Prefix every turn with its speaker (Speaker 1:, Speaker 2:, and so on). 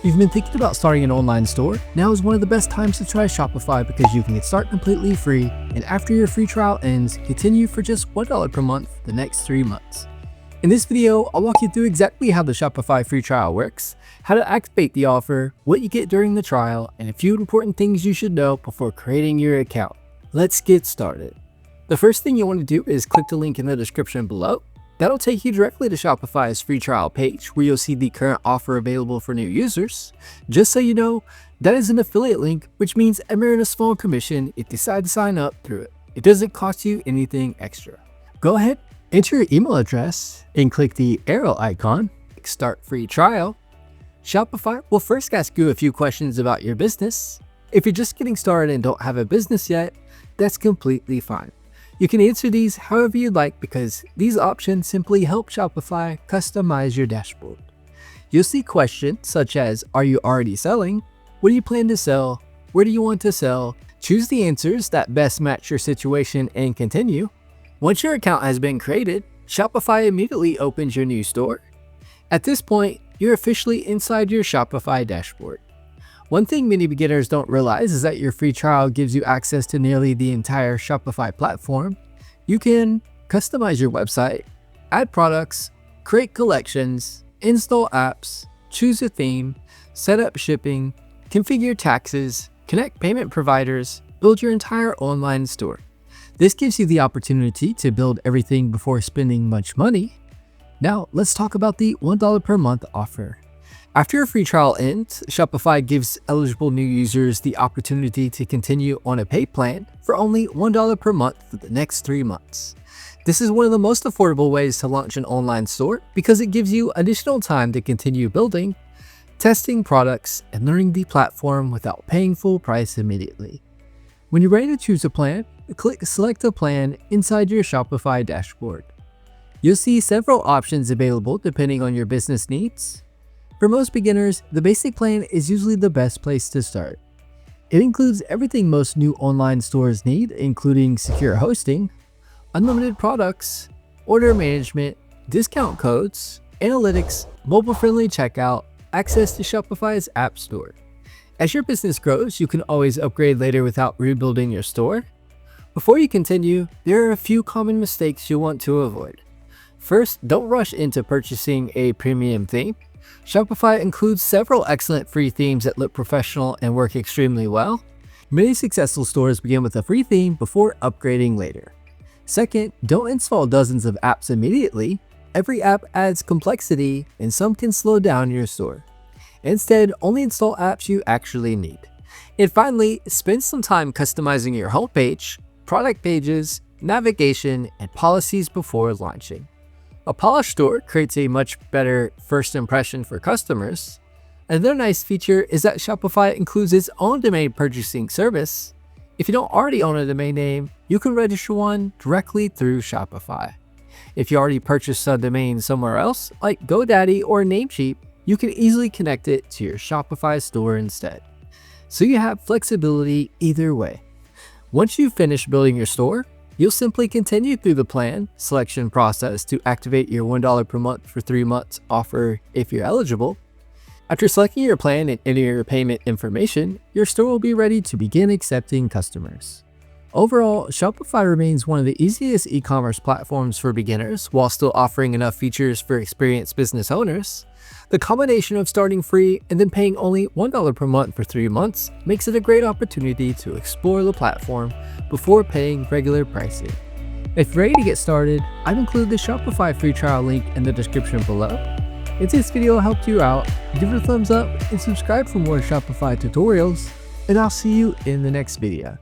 Speaker 1: You've been thinking about starting an online store? Now is one of the best times to try Shopify because you can start completely free, and after your free trial ends, continue for just $1 per month the next 3 months. In this video, I'll walk you through exactly how the Shopify free trial works, how to activate the offer, what you get during the trial, and a few important things you should know before creating your account. Let's get started. The first thing you want to do is click the link in the description below. That'll take you directly to Shopify's free trial page where you'll see the current offer available for new users. Just so you know, that is an affiliate link, which means I'm earning a small commission if you decide to sign up through it. It doesn't cost you anything extra. Go ahead, enter your email address and click the arrow icon, Start Free Trial. Shopify will first ask you a few questions about your business. If you're just getting started and don't have a business yet, that's completely fine. You can answer these however you'd like because these options simply help Shopify customize your dashboard. You'll see questions such as, are you already selling? What do you plan to sell? Where do you want to sell? Choose the answers that best match your situation and continue. Once your account has been created, Shopify immediately opens your new store. At this point, you're officially inside your Shopify dashboard. One thing many beginners don't realize is that your free trial gives you access to nearly the entire Shopify platform. You can customize your website, add products, create collections, install apps, choose a theme, set up shipping, configure taxes, connect payment providers, build your entire online store. This gives you the opportunity to build everything before spending much money. Now, let's talk about the $1 per month offer. After your free trial ends, Shopify gives eligible new users the opportunity to continue on a paid plan for only $1 per month for the next 3 months. This is one of the most affordable ways to launch an online store because it gives you additional time to continue building, testing products, and learning the platform without paying full price immediately. When you're ready to choose a plan, click Select a Plan inside your Shopify dashboard. You'll see several options available depending on your business needs. For most beginners, the basic plan is usually the best place to start. It includes everything most new online stores need, including secure hosting, unlimited products, order management, discount codes, analytics, mobile-friendly checkout, access to Shopify's App Store. As your business grows, you can always upgrade later without rebuilding your store. Before you continue, there are a few common mistakes you'll want to avoid. First, don't rush into purchasing a premium theme. Shopify includes several excellent free themes that look professional and work extremely well. Many successful stores begin with a free theme before upgrading later. Second, don't install dozens of apps immediately. Every app adds complexity and some can slow down your store. Instead, only install apps you actually need. And finally, spend some time customizing your homepage, product pages, navigation, and policies before launching. A polished store creates a much better first impression for customers. Another nice feature is that Shopify includes its own domain purchasing service. If you don't already own a domain name, you can register one directly through Shopify. If you already purchased a domain somewhere else, like GoDaddy or Namecheap, you can easily connect it to your Shopify store instead. So you have flexibility either way. Once you've finished building your store, you'll simply continue through the plan selection process to activate your $1 per month for 3 months offer if you're eligible. After selecting your plan and entering your payment information, your store will be ready to begin accepting customers. Overall, Shopify remains one of the easiest e-commerce platforms for beginners while still offering enough features for experienced business owners. The combination of starting free and then paying only $1 per month for 3 months makes it a great opportunity to explore the platform before paying regular pricing. If you're ready to get started, I've included the Shopify free trial link in the description below. If this video helped you out, give it a thumbs up and subscribe for more Shopify tutorials, and I'll see you in the next video.